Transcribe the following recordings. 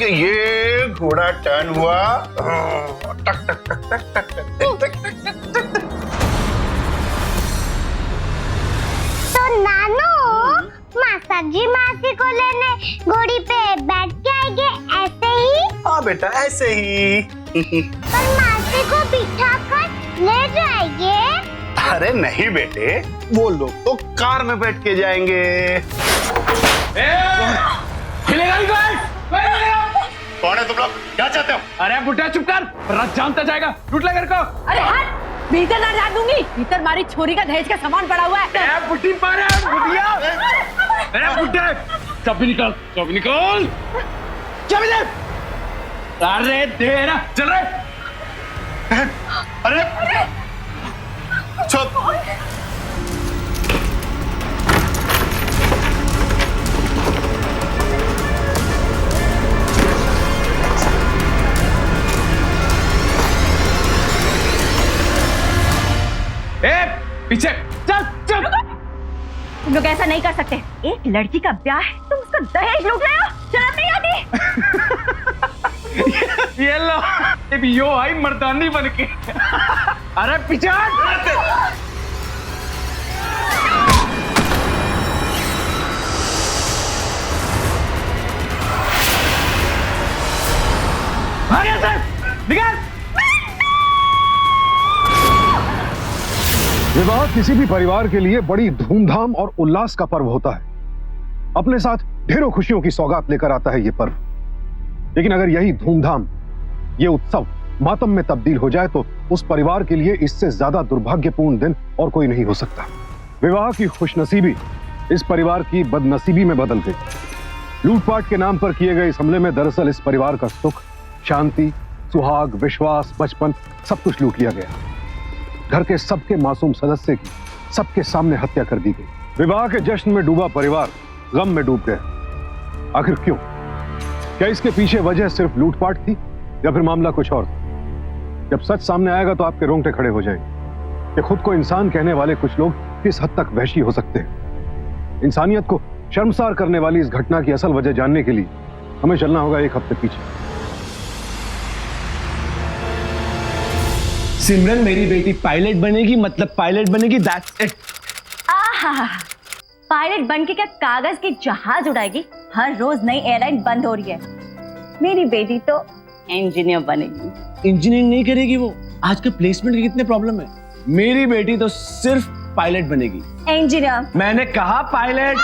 कि ये घोड़ा टर्न हुआ, टक टक टक टक टक टक टक टक। तो नानू मासाजी मासी को लेने घोड़ी पे बैठ के आएंगे ऐसे ही? हाँ बेटा ऐसे ही। पर मासी को बिठा कर ले जाएंगे? अरे नहीं बेटे, वो लोग तो कार में बैठ के जाएंगे। हिलेगा नहीं कोई? कौन है तुम लोग, क्या चाहते हो? अरे बुढ़ा चुप कर, रात जानता जाएगा, लूट ले घर को। अरे हट, भीतर ना जा दूंगी। भीतर मारी छोरी का दहेज का सामान पड़ा हुआ है। बुढ़ी मारे बुढ़िया। अरे बुढ़े, चाबी निकाल, चाबी निकाल, चाबी दे। अरे दे ना, चल रहे। अरे चुप। पीछे चल चल। तुम लोग ऐसा नहीं कर सकते। एक लड़की का ब्याह है, तुम उसका दहेज लूट रहे हो। शर्म नहीं आती? ये लो, अब यो आई मर्दानी बन के। अरे पीछे हट। भाग यहाँ से, निकल। विवाह किसी भी परिवार के लिए बड़ी धूमधाम और उल्लास का पर्व होता है। अपने साथ ढेरों खुशियों की सौगात लेकर आता है ये पर्व। लेकिन अगर यही धूमधाम, ये उत्सव मातम में तब्दील हो जाए तो उस परिवार के लिए इससे ज्यादा दुर्भाग्यपूर्ण दिन और कोई नहीं हो सकता। विवाह की खुशनसीबी इस परिवार की बदनसीबी में बदल गई। लूटपाट के नाम पर किए गए इस हमले में दरअसल इस परिवार का सुख, शांति, सुहाग, विश्वास, बचपन सब कुछ लूट लिया गया। घर के सबके मासूम सदस्य की सबके सामने हत्या कर दी गई। विवाह के जश्न में डूबा परिवार गम में डूब गया। आखिर क्यों? क्या इसके पीछे वजह सिर्फ लूटपाट थी या फिर मामला कुछ और? जब सच सामने आएगा तो आपके रोंगटे खड़े हो जाएंगे कि खुद को इंसान कहने वाले कुछ लोग किस हद तक वहशी हो सकते हैं। इंसानियत को शर्मसार करने वाली इस घटना की असल वजह जानने के लिए हमें चलना होगा एक हफ्ते पीछे। सिमरन मेरी बेटी पायलट बनेगी, मतलब पायलट बनेगी, दैट्स इट। आहा, पायलट बन के क्या कागज के जहाज उड़ाएगी? हर रोज नई एयरलाइन बंद हो रही है। मेरी बेटी तो इंजीनियर बनेगी। इंजीनियरिंग नहीं करेगी वो, आजकल प्लेसमेंट के कितने प्रॉब्लम है। मेरी बेटी तो सिर्फ पायलट बनेगी। इंजीनियर। मैंने कहा पायलट।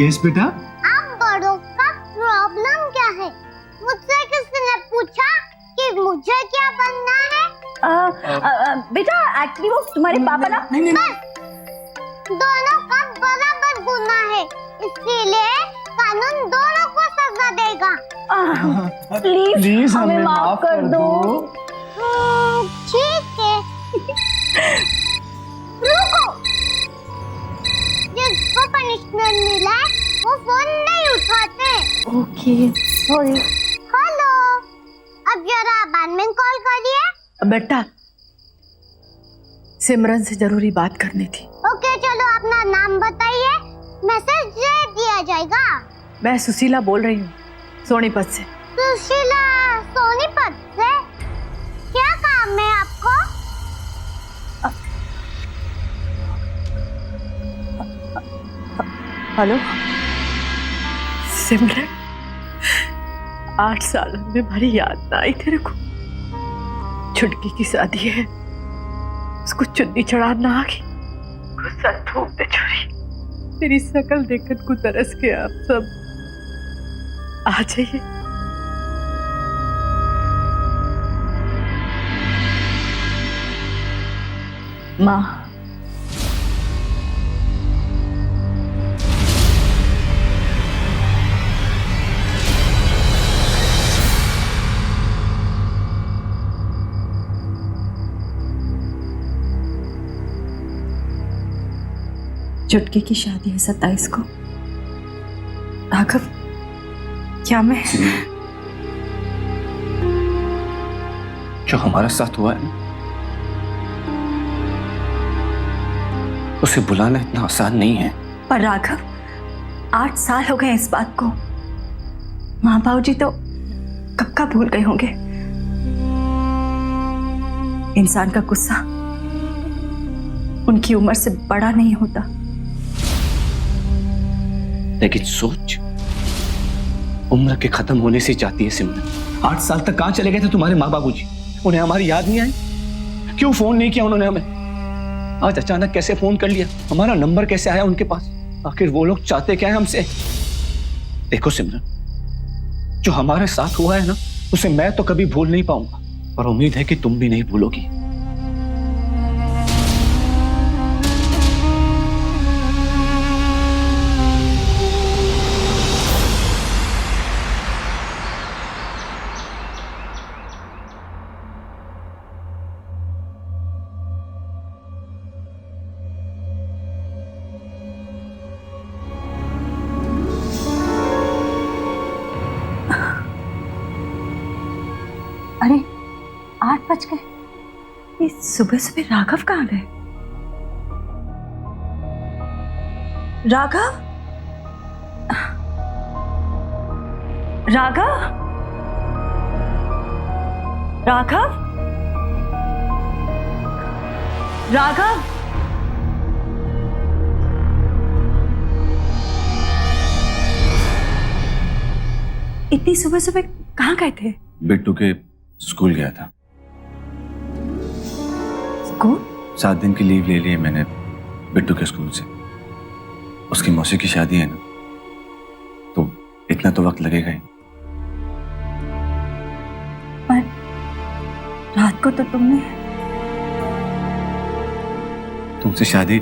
यस बेटा। आप बड़ों का प्रॉब्लम क्या है? मुझसे किसी ने पूछा कि मुझे क्या बनना है? बेटा एक्चुअली वो तुम्हारे पापा ना। बस दोनों का बराबर गुनाह है, इसीलिए कानून दोनों को सजा देगा। प्लीज हमें माफ कर दो। ठीक है। रुको, जिसको पनिशमेंट मिला है वो फोन नहीं उठाते। Okay sorry. हेलो, अब जरा बाद में कॉल करिए। बेटा सिमरन से जरूरी बात करनी थी। ओके चलो, अपना नाम बताइए, मैसेज दे दिया जाएगा। मैं सुशीला बोल रही हूँ, सोनीपत से। सुशीला सोनीपत से? क्या काम है आपको? हेलो सिमरन, 8 साल में हमारी याद ना आई तेरे को? छुटकी की शादी है, उसको चुन्नी चढ़ाना आ गई, गुस्सा थूक दे छोरी। तेरी शकल देखकर को तरस के आप सब आ जाइए। माँ, चुटकी की शादी है 27 को। राघव, क्या मैं जो हमारे साथ हुआ है उसे बुलाना इतना आसान नहीं है। पर राघव 8 साल हो गए इस बात को। माँ बाबू जी तो कब का भूल गए होंगे। इंसान का गुस्सा उनकी उम्र से बड़ा नहीं होता। लेकिन सोच, उम्र के खत्म होने से जाती है सिमरन। 8 साल तक कहां चले गए थे तुम्हारे माँ बाबू जी? उन्हें हमारी याद नहीं आई? क्यों फोन नहीं किया उन्होंने हमें? आज अचानक कैसे फोन कर लिया? हमारा नंबर कैसे आया उनके पास? आखिर वो लोग चाहते क्या है हमसे? देखो सिमरन, जो हमारे साथ हुआ है ना, उसे मैं तो कभी भूल नहीं पाऊंगा, और उम्मीद है कि तुम भी नहीं भूलोगी। अरे 8 बज गए। ये सुबह सुबह राघव कहाँ गए? राघव, राघव, राघव, राघव, इतनी सुबह सुबह कहाँ गए थे? बिट्टू के स्कूल गया था। स्कूल? 7 दिन की लीव ले ली है मैंने बिट्टू के स्कूल से। उसकी मौसी की शादी है ना, तो इतना तो वक्त लगेगा ही। पर रात को तो तुमने तुमसे शादी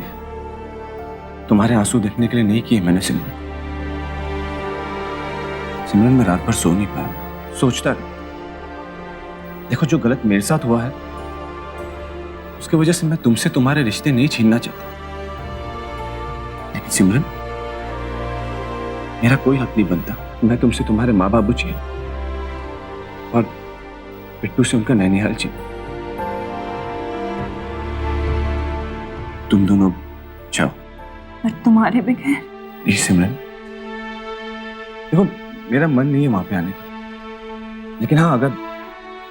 तुम्हारे आंसू देखने के लिए नहीं की है मैंने सिमरन। सिमरन, मैं रात भर सो नहीं पाया, सोचता रहा। देखो, जो गलत मेरे साथ हुआ है उसकी वजह से मैं तुमसे तुम्हारे रिश्ते नहीं छीनना चाहता, लेकिन सिमरन, मेरा कोई हक नहीं बनता। मैं तुमसे तुम्हारे माँ बाबू चाहिए और बिट्टू से उनका नैनीहाल चाहिए। तुम दोनों जाओ। पर तुम्हारे बगैर? नहीं सिमरन, देखो, मेरा मन नहीं है वहां पे आने का, लेकिन हाँ, अगर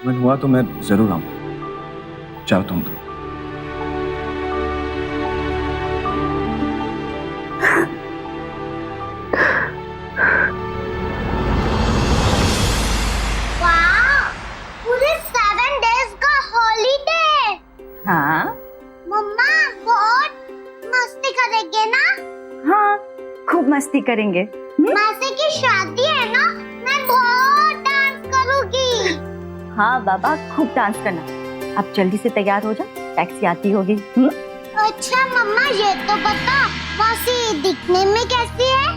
मन हुआ तो मैं जरूर आऊंगा। जाओ तुम तो। पूरे 7 days का हॉलीडे। हाँ मम्मा बहुत मस्ती करेंगे ना? हाँ, खूब मस्ती करेंगे। मासी की शादी है ना, मैं बहुत डांस करूंगी। हाँ बाबा, खूब डांस करना। अब जल्दी से तैयार हो जा, टैक्सी आती होगी। अच्छा मम्मा, ये तो बता, मासी दिखने में कैसी है?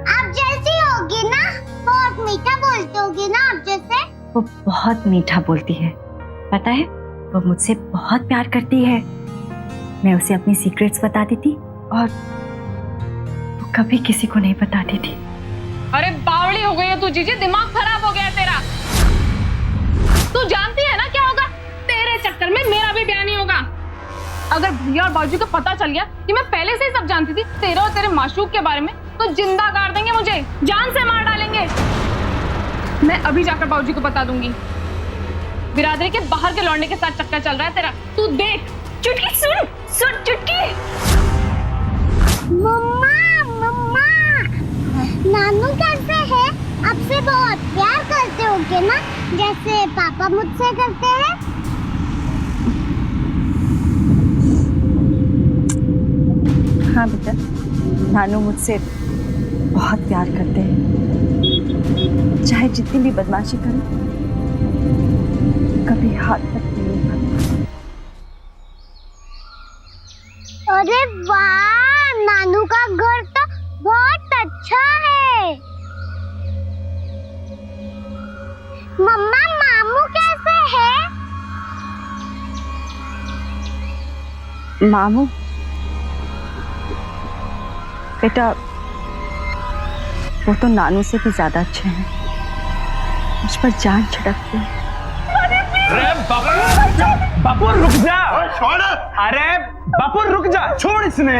आप जैसी होगी ना, बहुत मीठा बोलती होगी ना आप जैसे। वो बहुत मीठा बोलती है, पता है, वो मुझसे बहुत प्यार करती है। मैं उसे अपनी सीक्रेट्स बताती थी और वो कभी किसी को नहीं बताती थी। अरे बावड़ी हो गई है तू जीजी, दिमाग खराब हो गया है तेरा। तू जानती है ना क्या होगा? तेरे चक्कर में मेरा भी ब्याह नहीं होगा। अगर भैया और बाबूजी को पता चल गया कि मैं पहले से ही सब जानती थी तेरे और तेरे माशूक के बारे में, तो जिंदा गाड़ देंगे मुझे, जान से मार डालेंगे। मैं अभी जाकर बाबूजी को बता दूंगी। बिरादरी के बाहर के लौंडे के साथ चक्कर चल रहा है तेरा, तू देख। चुटकी सुन, सुन चुटकी। मम्मा मम्मा, नानू कैसे है? आपसे बहुत प्यार करते होंगे ना, जैसे पापा मुझसे करते हैं। हाँ बेटा, नानू मुझसे बहुत प्यार करते हैं। चाहे जितनी भी बदमाशी करूं, कभी हाथ तक नहीं उठाते। अरे वाह, नानू का घर तो बहुत अच्छा है। मम्मा, मामू कैसे है? मामू बेटा, वो तो नानू से भी ज्यादा अच्छे हैं। मुझ पर जान छिड़कते हैं। अरे बापू रुक जा। छोड़। अरे बापू रुक जा, छोड़ इसने।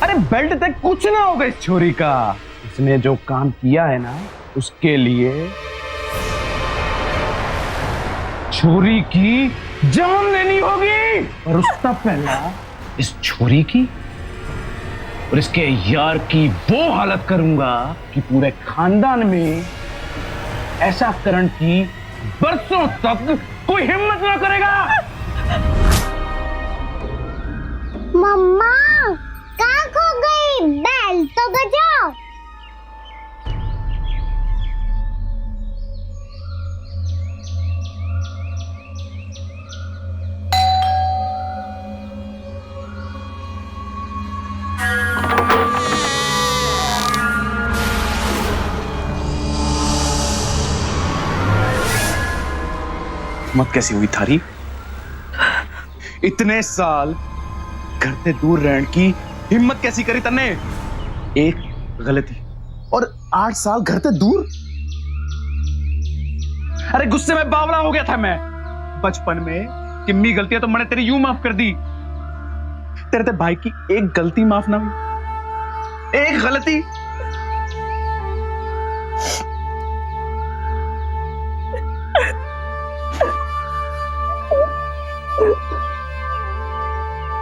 अरे बेल्ट तक कुछ ना होगा इस छोरी का। इसने जो काम किया है ना, उसके लिए छोरी की जान लेनी होगी। और उसका पहला इस छोरी की और इसके यार की वो हालत करूंगा कि पूरे खानदान में ऐसा करंट की बरसों तक कोई हिम्मत ना करेगा। मम्मा कहाँ खो गई? बेल तो बजाओ। हिम्मत कैसी हुई थारी? इतने साल घर से दूर रहने की हिम्मत कैसी करी तन्ने? एक गलती और 8 साल घर से दूर। अरे गुस्से में बावला हो गया था मैं बचपन में। कितनी गलतियां तो मैंने तेरी यूं माफ कर दी। तेरे भाई की एक गलती माफ ना हुई, एक गलती।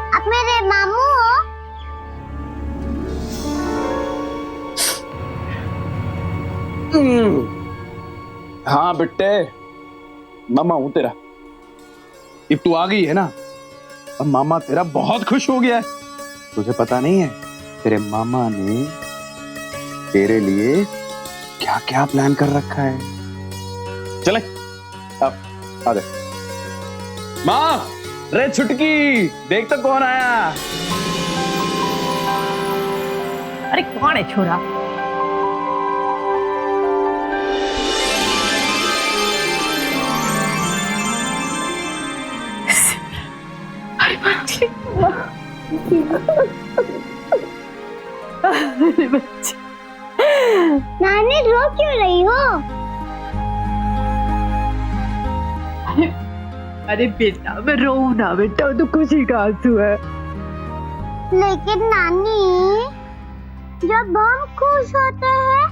आप मेरे मामू हो? हाँ बेटे, मामा हूं तेरा। अब तू आ गई है ना, अब मामा तेरा बहुत खुश हो गया है। तुझे पता नहीं है तेरे मामा ने तेरे लिए क्या क्या प्लान कर रखा है। चले अब आ गए। माँ, रे छुटकी, देख तो कौन आया। अरे कौन है छोरा? अरे बच्चे, नानी रो क्यों रही हो? अरे बेटा मैं रोऊं ना बेटा, वो तो खुशी का आंसू है। लेकिन नानी, जब हम खुश होते हैं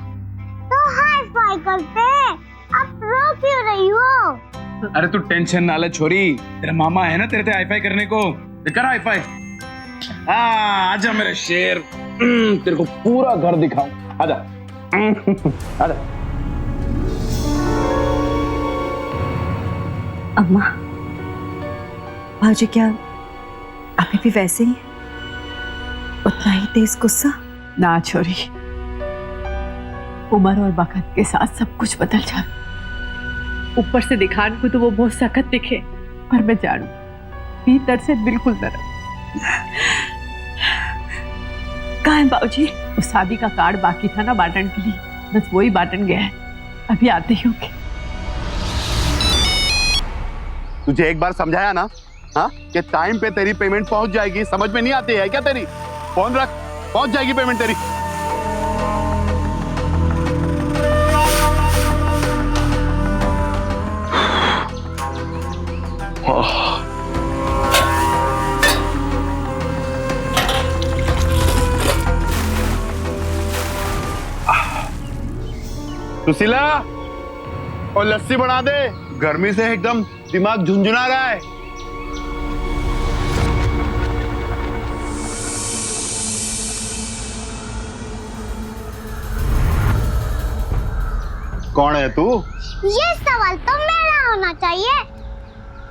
तो हाई फाई करते हैं। अब रो क्यों रही हो? अरे तू टेंशन ना ले छोरी, तेरा मामा है ना तेरे से हाईफाई करने को। कर हाईफाई। आजा मेरे शेर, तेरे को पूरा घर दिखाऊं। आजा आजा। अम्मा, भाजी क्या अभी भी वैसे ही उतना ही तेज गुस्सा? ना छोरी, उम्र और वक्त के साथ सब कुछ बदल जाए। ऊपर से दिखाने को तो वो बहुत सख्त दिखे, पर मैं जानू भीतर से बिल्कुल नरम। कहाँ है बाबूजी? वो शादी का कार्ड बाकी था ना बांटने के लिए, बस वही बांटन गया है, अभी आते ही होंगे। तुझे एक बार समझाया ना, हाँ, कि टाइम पे तेरी पेमेंट पहुंच जाएगी। समझ में नहीं आती है क्या तेरी? फोन रख, पहुंच जाएगी पेमेंट तेरी। सुशीला, और लस्सी बना दे, गर्मी से एकदम दिमाग झुंझुना रहा है। कौन है तू? ये सवाल तो मेरा होना चाहिए,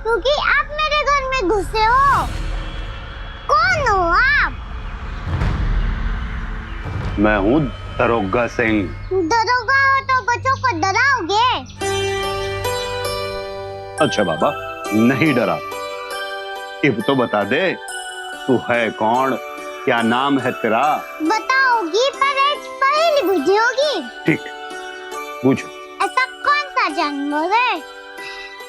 क्योंकि आप मेरे घर में घुसे हो। कौन हो आप? मैं हूँ दरोगा सिंह। दरोगा हो तो बच्चों को डराओगे? अच्छा बाबा, नहीं डरा। अब तो बता दे, तू है कौन, क्या नाम है तेरा? बताओगी पर एक पहेली बुझी होगी। ठीक, पूछो। ऐसा कौन सा जानवर है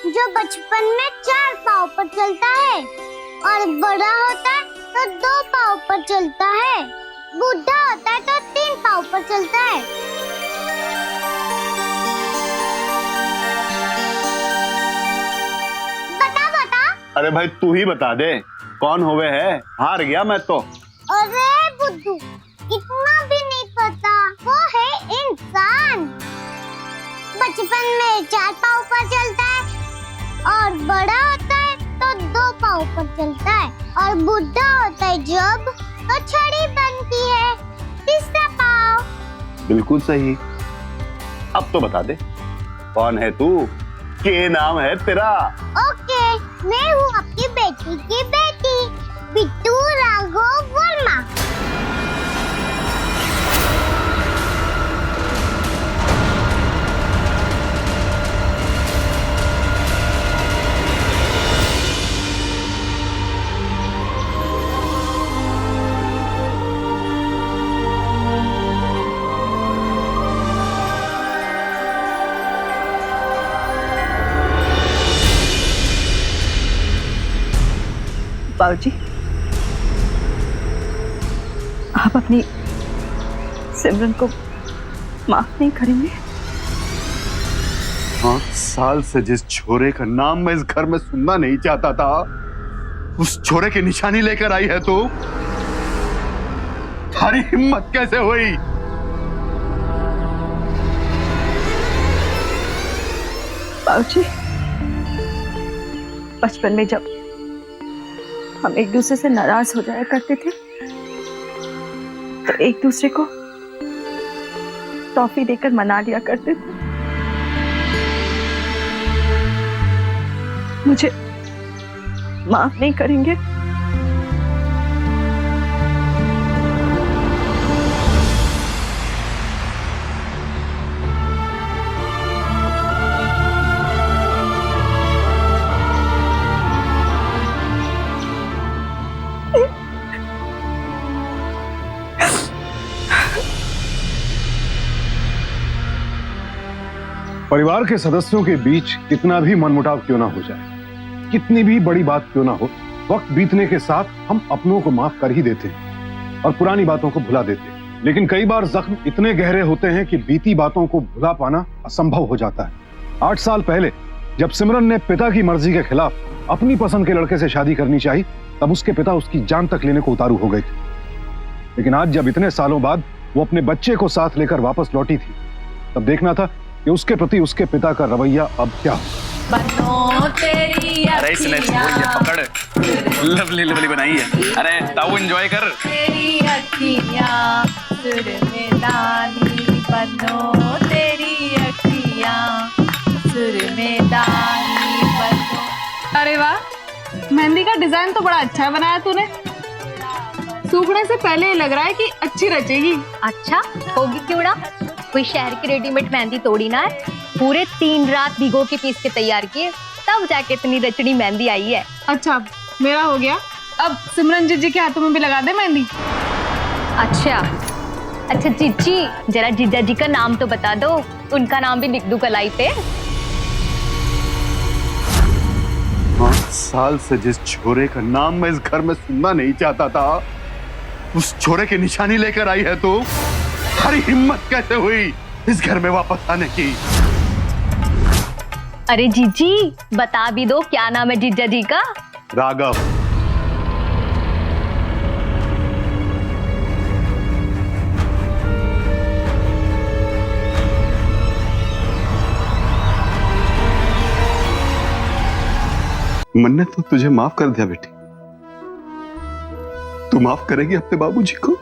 जो बचपन में 4 पाँव पर चलता है और बड़ा होता है तो 2 पाँव पर चलता है, बूढ़ा होता है तो 3 पाँव पर चलता है? बता बता। अरे भाई तू ही बता दे, कौन होवे है? हार गया मैं तो। अरे बुद्धू, बचपन में 4 पाँव पर चलता है और बड़ा होता है तो 2 पाँव पर चलता है और बुढ़ा होता है जब तो छड़ी बनती है 3रा पाँव। बिल्कुल सही। अब तो बता दे कौन है तू, क्या नाम है तेरा? ओके, मैं हूँ आपकी बेटी की बेटी बिट्टू राघव वर्मा। बाबूजी, आप अपनी सिमरन को माफ नहीं करेंगे? 8 साल से जिस छोरे का नाम मैं इस घर में सुनना नहीं चाहता था, उस छोरे की निशानी लेकर आई है तू। थारी हिम्मत कैसे हुई? बाबूजी, बचपन में जब हम एक दूसरे से नाराज हो जाया करते थे तो एक दूसरे को टॉफी देकर मना लिया करते थे। मुझे माफ नहीं करेंगे? परिवार के सदस्यों के बीच कितना भी मनमुटाव क्यों ना हो जाए, कितनी भी बड़ी बात क्यों ना हो, वक्त बीतने के साथ हम अपनों को माफ कर ही देते हैं और पुरानी बातों को भुला देते हैं। लेकिन कई बार जख्म इतने गहरे होते हैं कि बीती बातों को भुला पाना असंभव हो जाता है। 8 साल पहले जब सिमरन ने पिता की मर्जी के खिलाफ अपनी पसंद के लड़के से शादी करनी चाहिए, तब उसके पिता उसकी जान तक लेने को उतारू हो गए थे। लेकिन आज जब इतने सालों बाद वो अपने बच्चे को साथ लेकर वापस लौटी थी, तब देखना था कि उसके प्रति उसके पिता का रवैया अब क्या हो। अरे इसने पकड़ लवली लवली बनाई है। अरे ताऊ एंजॉय कर। तेरी अखियाँ सुर में दानी बनो, तेरी अखियाँ सुर में दानी बनो। अरे वाह, मेहंदी का डिजाइन तो बड़ा अच्छा बनाया तूने। सूखने से पहले ही लग रहा है कि अच्छी रचेगी। अच्छा होगी क्यों ना, कोई शहर की रेडीमेड मेहंदी तोड़ी ना है। पूरे 3 रात भिगो के पीस के तैयार किए, तब जाके इतनी रचनी मेहंदी आई है। अच्छा मेरा हो गया, अब सिमरन जीजी के हाथों में भी लगा दे मेहंदी। अच्छा अच्छा जीजी, जरा जीजा जी का नाम तो बता दो, उनका नाम भी लिख दूं कलाई पे। 8 साल से जिस छोरे का नाम मैं इस घर में सुनना नहीं चाहता था, उस छोरे की निशानी लेकर आई है तू। थारी हिम्मत कैसे हुई इस घर में वापस आने की? अरे जीजी बता भी दो, क्या नाम है जीजा जी का? राघव। मैंने तो तुझे माफ कर दिया बेटी, तू माफ करेगी अपने बाबूजी को?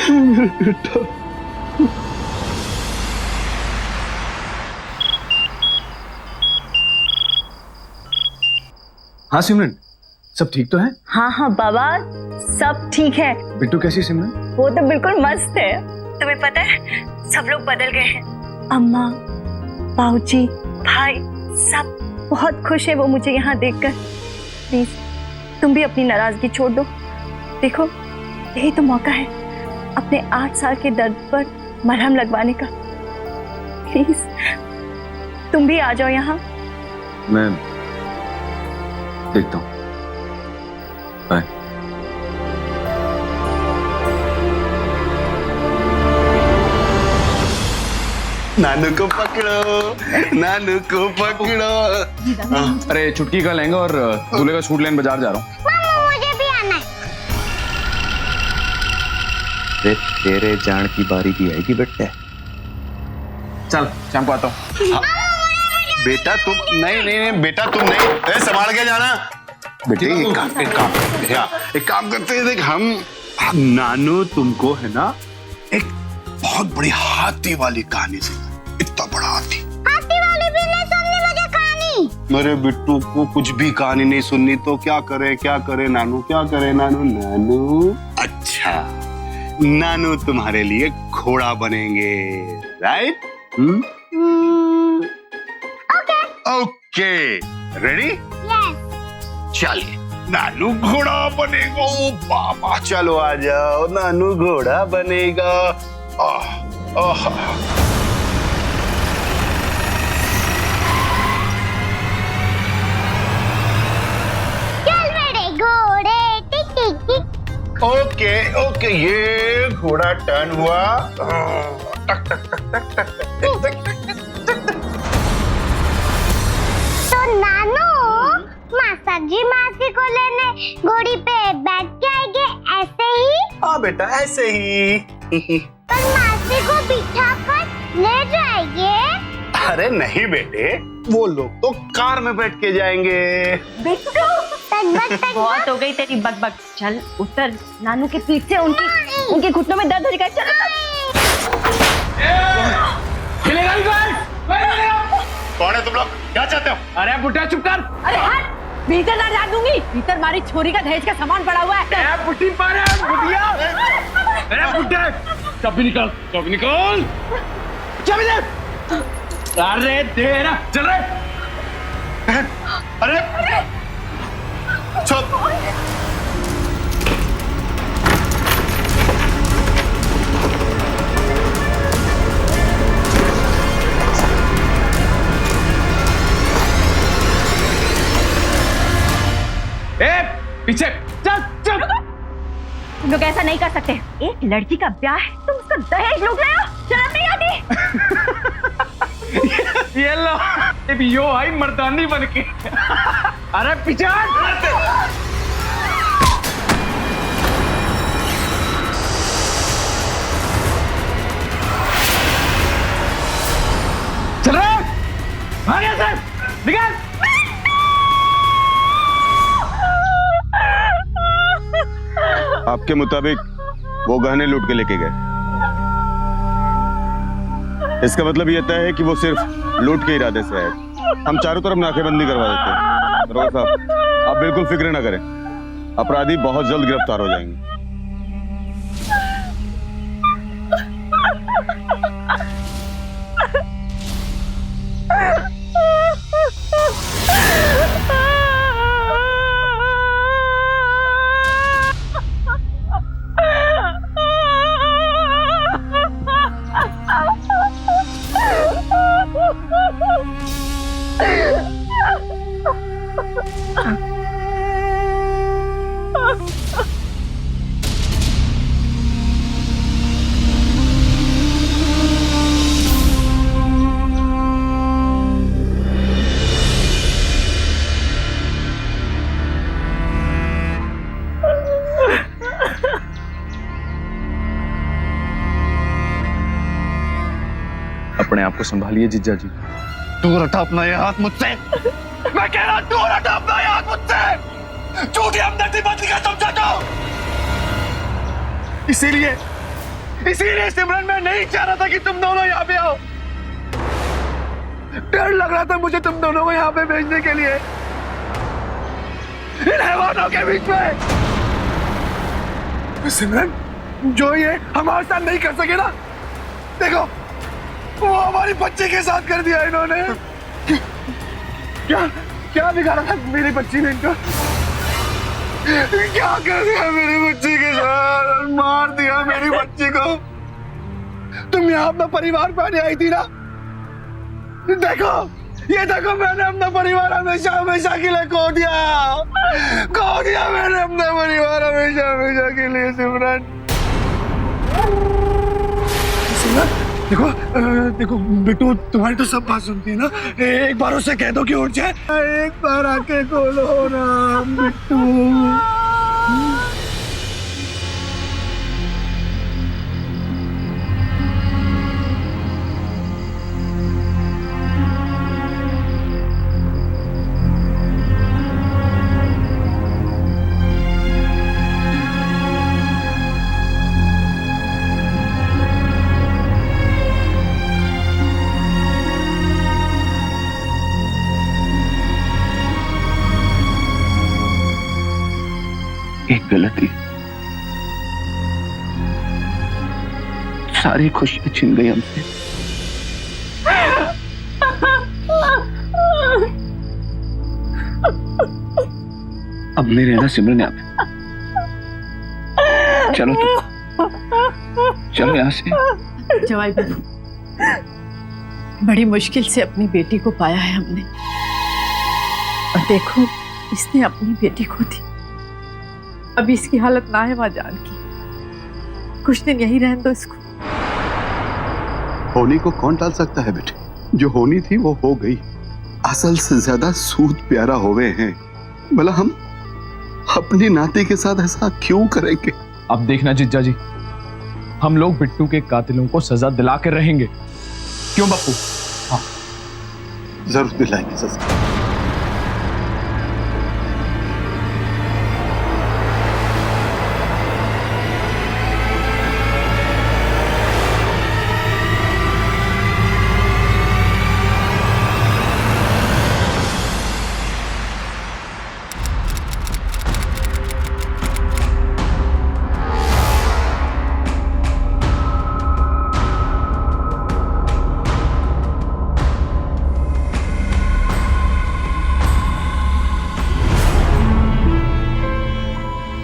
मेरा बेटा। हाँ सिमरन, सब ठीक तो है? हाँ हाँ बाबा, सब ठीक है। बिट्टू कैसी सिमरन? वो तो बिल्कुल मस्त है। तुम्हें पता है सब लोग बदल गए हैं। अम्मा, बाबूजी, भाई सब बहुत खुश है वो मुझे यहाँ देखकर। प्लीज तुम भी अपनी नाराजगी छोड़ दो। देखो यही तो मौका है अपने 8 साल के दर्द पर मरहम लगवाने का। प्लीज तुम भी आ जाओ यहाँ। मैं देखता हूँ। बाय। नानू को पकड़ो, नानू को पकड़ो। अरे छुटकी का लहंगा और दूल्हे का सूट लेने बाजार जा रहा हूँ। मामा मुझे भी आना है। तेरे जान की बारी भी आएगी बेटे। चल शाम को आता हूँ। बेटा तुम नहीं बेटा तुम नहीं, संभाल के जाना बेटे। एक काम करते हैं, देख हम नानू तुमको है ना एक बहुत बड़ी हाथी वाली कहानी से, इतना बड़ा हाथी वाली भी नहीं सुननी मुझे कहानी। मेरे बिट्टू को कुछ भी कहानी नहीं सुननी तो क्या करे नानू, क्या करे नानू। अच्छा नानू तुम्हारे लिए घोड़ा बनेंगे, राइट? Okay ready? यस। चलिए नानू घोड़ा बनेगा। ओ बाबा चलो आ जाओ, नानू घोड़ा बनेगा। चल मेरे घोड़े, टिक टिक टिक। ओके ये घोड़ा टर्न हुआ। टक टक टक टक टक टक टक टक। तो नानू मासा जी मासी को लेने घोड़ी पे बैठ के आएंगे ऐसे ही? हाँ बेटा ऐसे ही। पर मासी को बिठाकर ले जाएंगे? अरे नहीं बेटे, वो लोग तो कार में बैठ के जाएंगे। बिट्टू बहुत हो गई तेरी बकबक। चल उतर, नानू के पीठ से उनके घुटनों में दर्द हो रहा है। चल कौन है तुम लोग, क्या चाहते हो? अरे बुढ़ा चुप कर। अरे हट, भीतर ना जा दूंगी। भीतर मारी छोरी का दहेज का सामान पड़ा हुआ है। बुढ़ी पारे बुढ़िया। अरे बुढ़े चाबी निकाल, चाबी निकाल, चाबी दे। अरे दे ना, चल रहे। अरे चुप। पीछे चल चल। तुम लोग ऐसा नहीं कर सकते। एक लड़की का ब्याह है, तुम उसका दहेज लूट रहे हो। शर्म नहीं आती? ये लो, अब यो आई मर्दानी बनके। अरे पीछे चल रहा आगे से निकल। आपके मुताबिक वो गहने लूट के लेके गए, इसका मतलब ये तय है कि वो सिर्फ लूट के इरादे से आए। हम चारों तरफ नाकेबंदी करवा देते हैं। दरोगा साहब आप बिल्कुल फिक्र ना करें, अपराधी बहुत जल्द गिरफ्तार हो जाएंगे। अपने आप को संभालिए जीजा जी। दूर हटा अपना ये हाथ मुझसे। मैं कह रहा हूं दूर हटा अपना ये हाथ मुझसे। झूठी हमदर्दी मत दिखा समझा। इसीलिए सिमरन मैं नहीं चाह रहा था कि तुम दोनों यहाँ पे आओ। डर लग रहा था मुझे तुम दोनों को यहाँ पे भेजने के लिए, इन हैवानों के बीच में। सिमरन जो ये हमारे साथ नहीं कर सके ना, देखो वो हमारी बच्ची के साथ कर दिया इन्होंने। क्या बिगाड़ा था मेरी बच्ची ने इनको? क्या कर दिया मेरी बच्ची के साथ? मार दिया मेरी बच्ची को। तुम यहाँ अपना परिवार पाने आई थी ना, देखो ये देखो मैंने अपना परिवार हमेशा के लिए खो दिया मैंने अपना परिवार हमेशा के लिए। सिमरन देखो देखो बिट्टू तुम्हारी तो सब बात सुनती है ना, एक बार उसे कह दो कि उठ जाए, एक बार आके खोलो ना बिट्टू। एक गलती, सारी खुशियां छिन गई हमसे। अब नहीं रहना सिमरन यहाँ पे। चलो तो, चलो यहाँ से। जवाई बाबू, बड़ी मुश्किल से अपनी बेटी को पाया है हमने, और देखो इसने अपनी बेटी को दी। अभी इसकी हालत ना है जान की, कुछ दिन यही रहने दो इसको। होनी को कौन टाल सकता है बेटे, जो होनी थी वो हो गई। असल से ज्यादा सूद प्यारा हो गए हैं। भला हम अपनी नाती के साथ ऐसा क्यों करेंगे? अब देखना जिज्जा जी, हम लोग बिट्टू के कातिलों को सजा दिला कर रहेंगे। क्यों बप्पू? हाँ, जरूर दिलाएंगे सजा।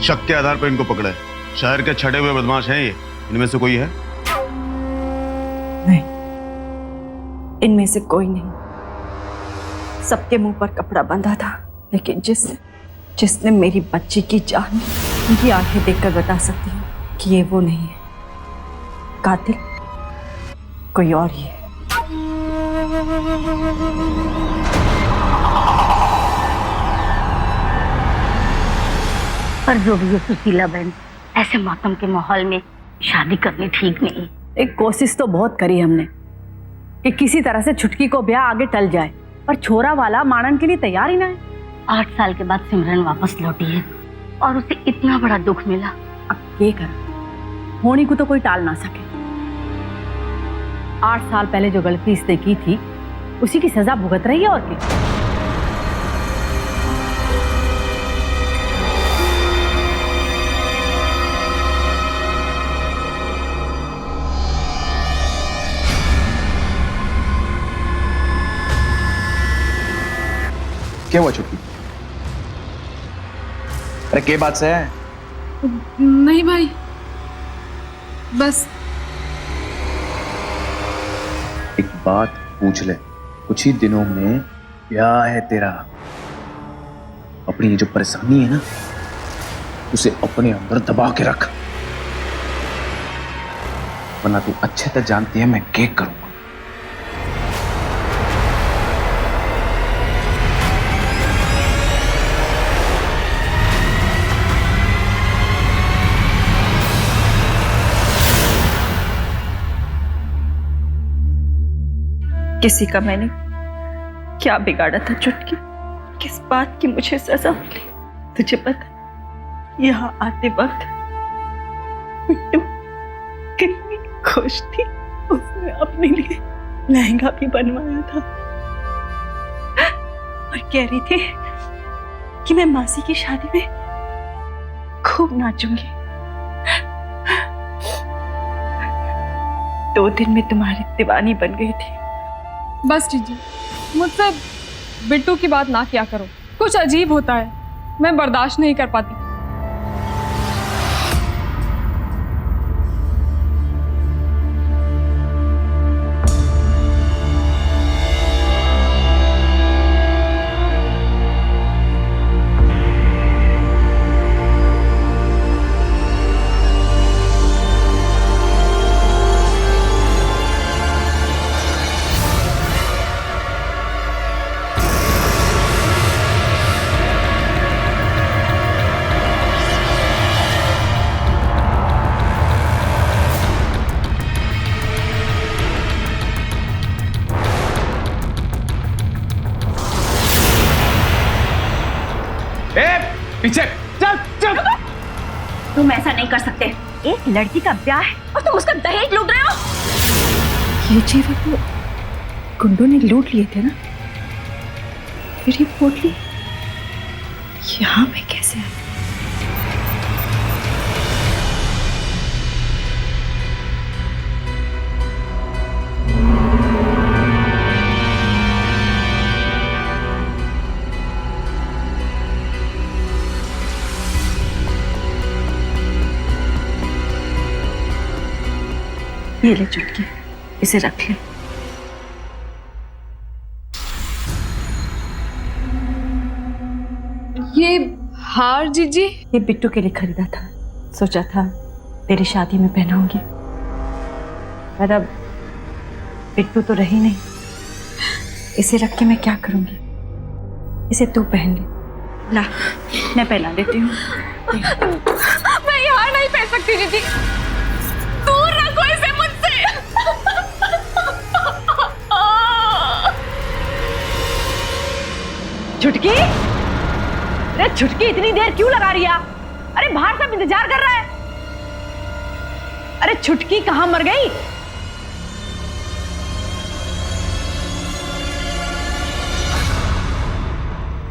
शक के आधार पर इनको पकड़ा है। शहर के छड़े हुए बदमाश हैं ये, इनमें से कोई है? नहीं, इनमें से कोई नहीं। सबके मुंह पर कपड़ा बंधा था, लेकिन जिसने मेरी बच्ची की जान, उनकी आंखें देखकर बता सकती हूँ कि ये वो नहीं है। कातिल कोई और ही है। पर जो भी है सुशीला बहन, ऐसे मौसम के माहौल में शादी करनी ठीक नहीं। एक कोशिश तो बहुत करी हमने कि किसी तरह से छुटकी को ब्याह आगे टल जाए, पर छोरा वाला मानन के लिए तैयार ही ना है। 8 साल के बाद सिमरन वापस लौटी है और उसे इतना बड़ा दुख मिला। अब ये कर, होनी को तो कोई टाल ना सके। 8 साल पहले जो गलती इसने की थी, उसी की सजा भुगत रही है। और क्या? क्या हुआ छुटकी? अरे के बात से है? नहीं भाई, बस एक बात पूछ ले, कुछ ही दिनों में ब्याह है तेरा। अपनी ये जो परेशानी है ना, उसे अपने अंदर दबा के रख, वरना तू अच्छे तरह जानती है मैं क्या करूंगा। किसी का मैंने क्या बिगाड़ा था चुटकी? किस बात की मुझे सजा मिली? तुझे पता, यहाँ आते वक्त बिट्टू कितनी खुश थी। उसने अपने लिए लहंगा भी बनवाया था और कह रही थी कि मैं मासी की शादी में खूब नाचूंगी। 2 दिन में तुम्हारी दीवानी बन गई थी। बस जीजी, मुझसे बिट्टू की बात ना किया करो, कुछ अजीब होता है, मैं बर्दाश्त नहीं कर पाती। पीछे चल चल। तुम ऐसा नहीं कर सकते। एक लड़की का ब्याह है और तुम उसका दहेज लूट रहे हो। ये जेवर तो गुंडों ने लूट लिए थे ना, फिर ये पोटली यहाँ पे कैसे आई? ये ले चुटकी, इसे रख ले। ये हार जीजी? ये बिट्टू के लिए खरीदा था, सोचा था तेरी शादी में पहनाऊंगी, पर अब बिट्टू तो रही नहीं। इसे रख के मैं क्या करूंगी? इसे तू पहन ले। ला, मैं पहना देती हूँ। मैं ये हार नहीं पहन सकती जीजी, दूर रखो इसे मुझसे। छुटकी, अरे छुटकी इतनी देर क्यों लगा रही है? अरे बाहर सब इंतजार कर रहा है। अरे छुटकी कहाँ मर गई?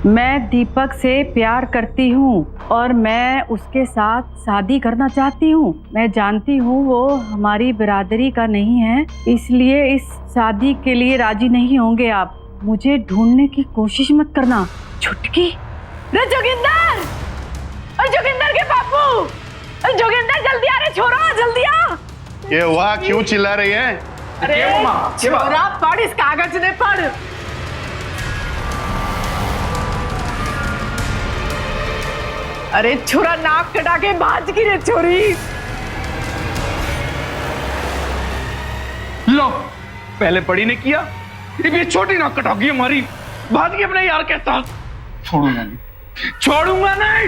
मैं दीपक से प्यार करती हूँ और मैं उसके साथ शादी करना चाहती हूँ। मैं जानती हूँ वो हमारी बिरादरी का नहीं है, इसलिए इस शादी के लिए राजी नहीं होंगे आप। मुझे ढूंढने की कोशिश मत करना। छुटकी, रे जोगिंदर, अरे जोगिंदर के बापू, अरे जोगिंदर जल्दी आ रे छोरा, जल्दी आ। ये वहाँ क्यों चिल्ला रही है? अरे छोरा पढ़ इस कागज ने पढ़। अरे छोरा नाक कटा के भाज की रे छोरी। लो, पहले बड़ी ने किया, अब ये छोटी नाक कटागी हमारी, भाग गई अपने यार के साथ। छोड़ूंगा नहीं, छोड़ूंगा नहीं।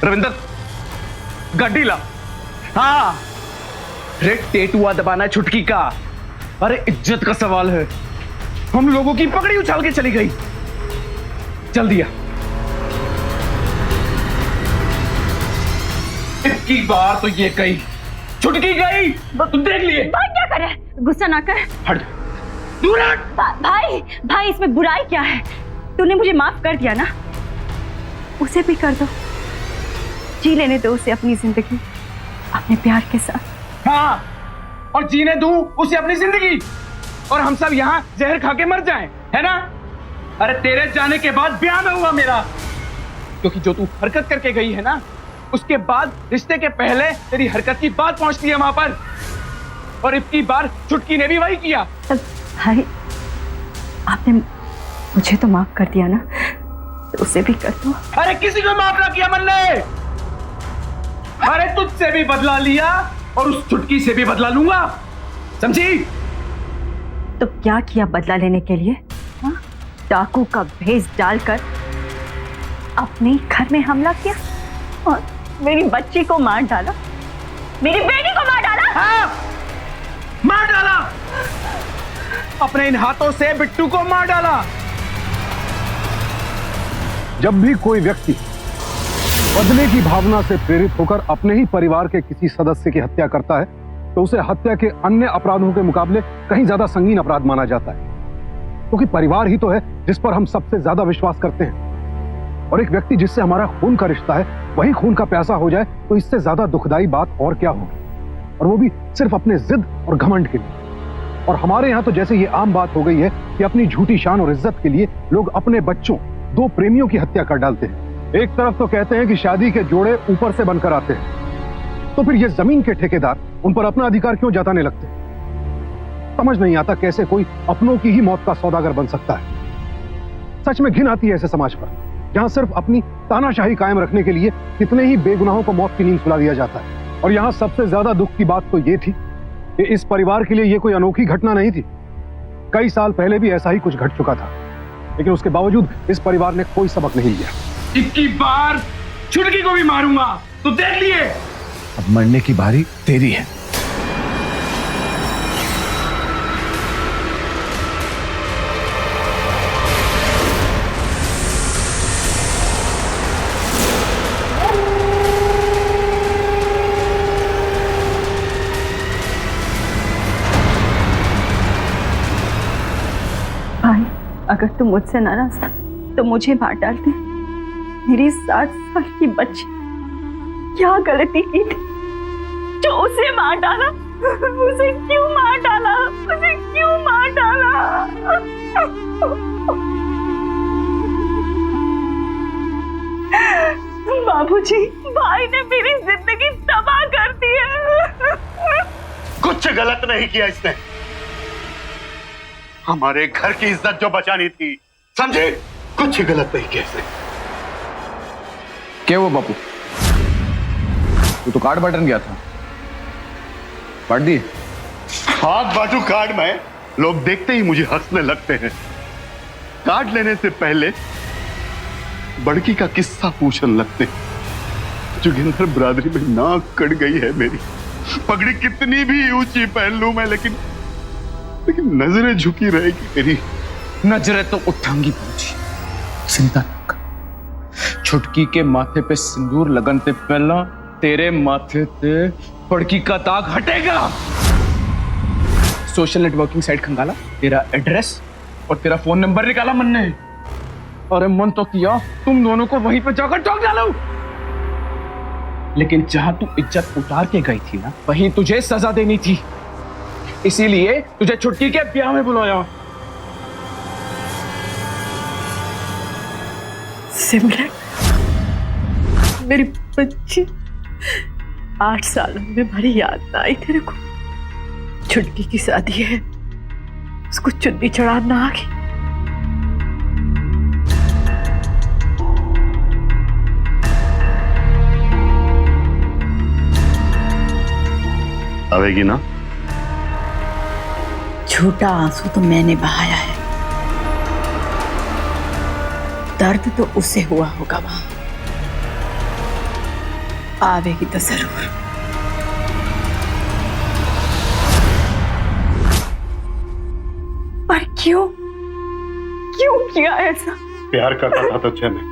रविंदर, गड्डी ला। हाँ, रेड टेटुआ दबाना छुटकी का। अरे इज्जत का सवाल है, हम लोगों की पकड़ी उछाल के चली गई। चल दिया। इतनी बार तो ये गई, छुटकी गई, तू देख लिए। भाई क्या करे? गुस्सा ना कर। हट, दूर हट। भाई, भाई इसमें बुराई क्या है? तूने मुझे माफ कर दिया ना, उसे भी कर दो। जी लेने दो उसे अपनी जिंदगी अपने प्यार के साथ। हाँ, और जीने दूं उसे अपनी जिंदगी, और हम सब यहाँ जहर खा के मर जाएं, है ना? अरे तेरे जाने के बाद ब्याह में हुआ मेरा, क्योंकि जो तू हरकत करके गई है ना, उसके बाद रिश्ते के पहले तेरी हरकत की बात पहुंचती है वहां पर, और इतनी बार छुटकी ने भी वही किया। भाई, आपने मुझे तो माफ कर दिया ना, तो उसे भी कर दो। अरे किसी को माफ ना किया मन ने। अरे तुझसे भी बदला लिया और उस छुटकी से भी बदला लूंगा, समझी? तो क्या किया बदला लेने के लिए? हाँ? डाकू का भेष डालकर अपने घर में हमला किया और मेरी बच्ची को मार डाला, मेरी बेटी को मार डाला। हाँ, मार डाला, अपने इन हाथों से बिट्टू को मार डाला। जब भी कोई व्यक्ति बदले की भावना से प्रेरित होकर अपने ही परिवार के किसी सदस्य की हत्या करता है, तो उसे हत्या के अन्य अपराधों के मुकाबले कहीं ज्यादा संगीन अपराध माना जाता है, क्योंकि परिवार ही तो है जिस पर हम सबसे ज्यादा विश्वास करते हैं। और एक व्यक्ति जिससे हमारा खून का रिश्ता है, वही खून का प्यासा हो जाए, तो इससे ज्यादा दुखदाई बात और क्या होगी, और वो भी सिर्फ अपने जिद और घमंड के लिए। और हमारे यहाँ तो जैसे ये आम बात हो गई है कि अपनी झूठी शान और इज्जत के लिए लोग अपने बच्चों, दो प्रेमियों की हत्या कर डालते हैं। एक तरफ तो कहते हैं कि शादी के जोड़े ऊपर से बनकर आते हैं, तो फिर ये जमीन के ठेकेदार उन पर अपना अधिकार क्यों जताने लगते हैं? समझ नहीं आता कैसे कोई अपनों की ही मौत का सौदागर बन सकता है। सच में घिन आती है ऐसे समाज पर, जहां सिर्फ अपनी तानाशाही कायम रखने के लिए कितने ही बेगुनाहों को मौत की नींद सुला दिया जाता है। और यहाँ सबसे ज्यादा दुख की बात तो ये थी कि इस परिवार के लिए ये कोई अनोखी घटना नहीं थी। कई साल पहले भी ऐसा ही कुछ घट चुका था, लेकिन उसके बावजूद इस परिवार ने कोई सबक नहीं लिया। इतनी बार छुटकी को भी मारूंगा, तो देख लिए। अब मरने की बारी तेरी है। भाई, अगर तुम मुझसे नाराज था तो मुझे मार डालते। मेरी 7 साल की बच्ची क्या गलती की थी जो उसे मार डाला? उसे क्यों मार डाला? उसे क्यों मार डाला? बाबूजी, भाई ने मेरी जिंदगी तबाह कर दी है। कुछ गलत नहीं किया इसने। हमारे घर की इज्जत जो बचानी थी, समझे? कुछ गलत नहीं किया इसने। क्या वो बापू, तू तो कार्ड बटन गया था, पढ़ दी? हाथ बाजू कार्ड में लोग देखते ही मुझे हंसने लगते हैं। कार्ड लेने से पहले बड़की का किस्सा पूछने लगते। जोगिंदर बिरादरी में नाक कट गई है मेरी। पगड़ी कितनी भी ऊंची पहन लूं मैं, लेकिन नजरें झुकी रहेगी मेरी। नजरें तो उठाऊंगी बाबूजी, चिंता न कर। छुटकी के माथे पे सिंदूर लगन से पहला तेरे माथे पे बड़की का दाग हटेगा। सोशल नेटवर्किंग साइट खंगाला, तेरा एड्रेस और तेरा फोन नंबर निकाला मन ने। अरे मन तो किया तुम दोनों को वहीं पे जाकर ठोक डालूं, लेकिन जहां तू इज्जत उतार के गई थी ना, वहीं तुझे सजा देनी थी। इसीलिए तुझे छुटकी के ब्याह में बुलाया। सिमरन, मेरी बच्ची, 8 साल में बड़ी याद ना आई तेरे को? छुटकी की शादी है, उसको चुन्नी चढ़ाना आ गई। आवेगी ना? झूठा आंसू तो मैंने बहाया है, दर्द तो उसे हुआ होगा वहां। आवेगी तो जरूर। पर क्यों किया ऐसा? प्यार करता था तुझसे मैं,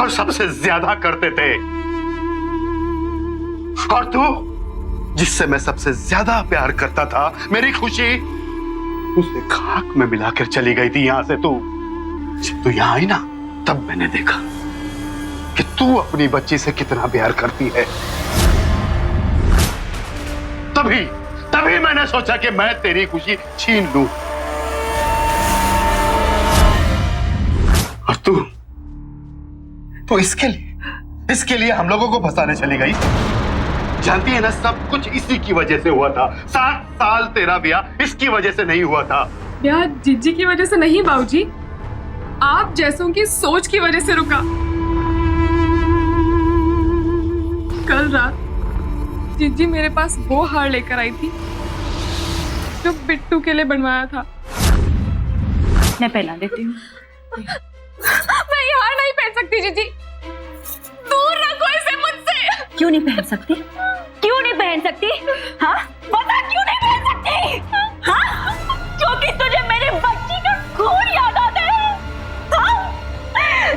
और सबसे ज्यादा करते थे। और तू, जिससे मैं सबसे ज्यादा प्यार करता था, मेरी खुशी उसे खाक में मिलाकर चली गई थी यहां से। जब तू यहां आई ना, तब मैंने देखा कि तू अपनी बच्ची से कितना प्यार करती है। तभी मैंने सोचा कि मैं तेरी खुशी छीन लूं। और तू इसके लिए हम लोगों को फंसाने चली गई। जानती है ना, सब कुछ इसी की वजह से हुआ था। 7 साल तेरा ब्याह इसकी वजह से नहीं हुआ था। ब्याह जीजी की वजह से नहीं बाबूजी, आप जैसों की सोच की वजह से रुका। कल रात जीजी मेरे पास वो हार लेकर आई थी जो बिट्टू के लिए बनवाया था। मैं पहना देती हूँ। मैं ये हार नहीं पहन सकती जीजी, दूर रखो इसे मुझसे। क्यों नहीं पहन सकती? क्यों नहीं पहन सकती? हाँ, बता क्यों नहीं पहन सकती? हाँ, क्योंकि तुझे मेरी बच्ची का खून याद आता है। हाँ,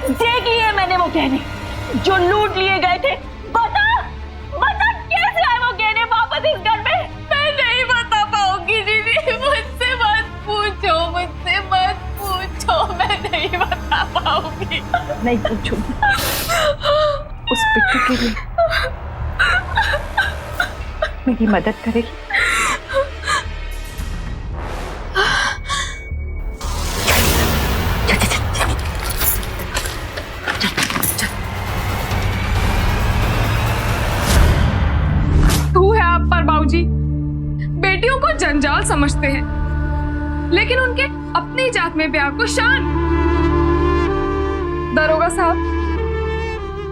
देख लिए मैंने वो गहने जो लूट लिए गए थे। बता कैसे आए वो गहने वापस इस घर में? मैं नहीं बता पाऊंगी दीदी, मुझसे मत पूछो, मैं नहीं बता पाऊंगी। नहीं पूछूंगी। उस पिट्टू के लिए मेरी मदद करेगी? तू है आप पर बाबूजी, बेटियों को जंजाल समझते हैं, लेकिन उनके अपनी जात में ब्याह को शान। दरोगा साहब,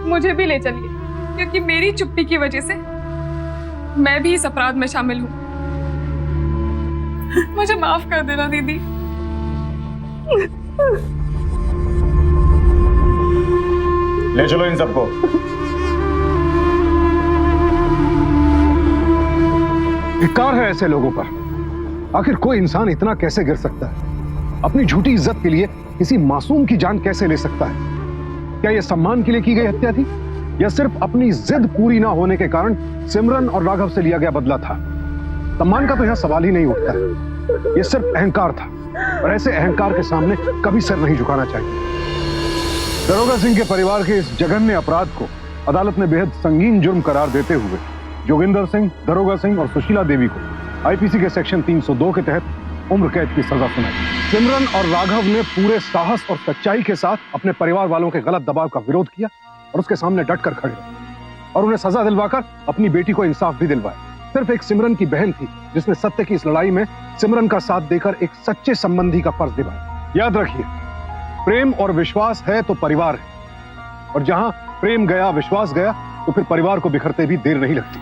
मुझे भी ले चलिए, क्योंकि मेरी चुप्पी की वजह से मैं भी इस अपराध में शामिल हूँ। मुझे माफ कर देना दीदी। ले चलो इन सबको। धिक्कार है ऐसे लोगों पर। आखिर कोई इंसान इतना कैसे गिर सकता है? अपनी झूठी इज्जत के लिए किसी मासूम की जान कैसे ले सकता है? क्या यह सम्मान के लिए की गई हत्या थी, या सिर्फ अपनी जिद पूरी ना होने के कारण सिमरन और राघव से लिया गया बदला था? सम्मान का तो यहां सवाल ही नहीं उठता है। यह सिर्फ अहंकार था। और ऐसे अहंकार के सामने कभी सर नहीं झुकाना चाहिए। दरोगा सिंह के परिवार के इस जघन्य अपराध को अदालत ने बेहद संगीन जुर्म करार देते हुए जोगिंदर सिंह, दरोगा सिंह और सुशीला देवी को आईपीसी के सेक्शन 302 के तहत उम्र कैद की सजा सुनाई। सिमरन और राघव ने पूरे साहस और सच्चाई के साथ अपने परिवार वालों के गलत दबाव का विरोध किया और उसके सामने डटकर खड़े रहे और उन्हें सजा दिलवाकर अपनी बेटी को इंसाफ भी दिलवाया। सिर्फ एक सिमरन की बहन थी जिसने सत्य की इस लड़ाई में सिमरन का साथ देकर एक सच्चे संबंधी का फर्ज निभाया। याद रखिए, प्रेम और विश्वास है तो परिवार है, और जहां प्रेम गया, विश्वास गया, तो फिर परिवार को बिखरते भी देर नहीं लगती।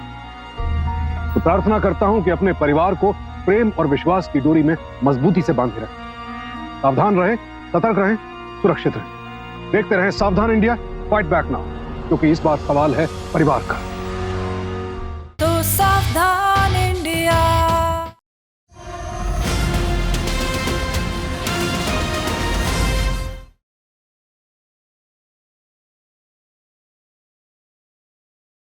तो प्रार्थना करता हूं कि अपने परिवार को प्रेम और विश्वास की डोरी में मजबूती से बांधे रखें। सावधान रहें, सतर्क रहें, सुरक्षित रहें। देखते रहें सावधान इंडिया, फाइट बैक नाउ, क्योंकि इस बार सवाल है परिवार का।